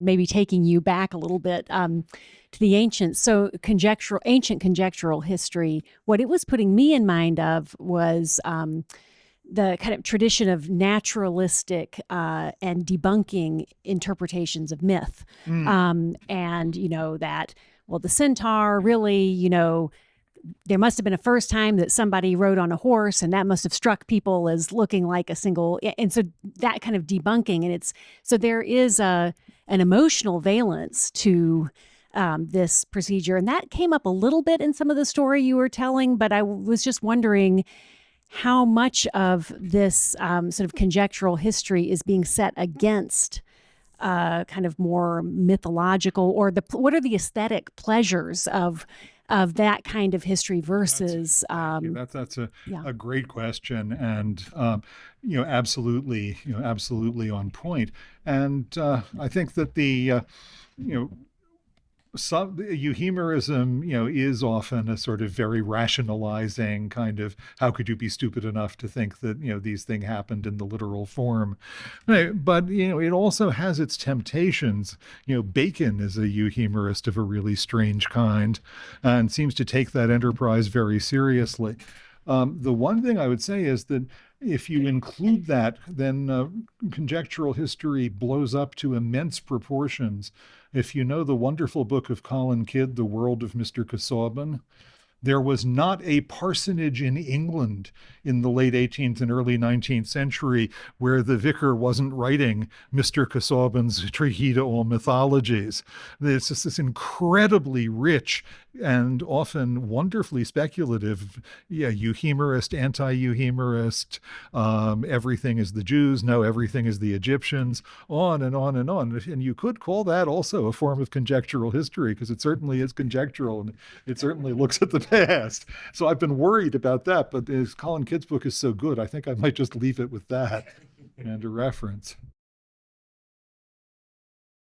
maybe taking you back a little bit to the ancients. So ancient conjectural history, what it was putting me in mind of was the kind of tradition of naturalistic and debunking interpretations of myth. And, that, well, the centaur really, there must have been a first time that somebody rode on a horse and that must have struck people as looking like a single. And so that kind of debunking. And so there is an emotional valence to this procedure. And that came up a little bit in some of the story you were telling, but I was just wondering how much of this sort of conjectural history is being set against kind of more mythological, or what are the aesthetic pleasures of that kind of history versus That's yeah. a great question, and absolutely on point. And I think that you know some euhemerism, is often a sort of very rationalizing kind of, how could you be stupid enough to think that, these things happened in the literal form? Right. But, it also has its temptations. Bacon is a euhemerist of a really strange kind and seems to take that enterprise very seriously. The one thing I would say is that if you include that, then conjectural history blows up to immense proportions. If you know the wonderful book of Colin Kidd, The World of Mr. Casaubon, there was not a parsonage in England in the late 18th and early 19th century where the vicar wasn't writing Mr. Casaubon's Trageda or Mythologies. It's just this incredibly rich and often wonderfully speculative, euhemerist, anti-euhemerist, everything is the Jews, no, everything is the Egyptians, on and on and on. And you could call that also a form of conjectural history, because it certainly is conjectural and it certainly looks at the past. So I've been worried about that, but as Colin Kidd's book is so good, I think I might just leave it with that and a reference.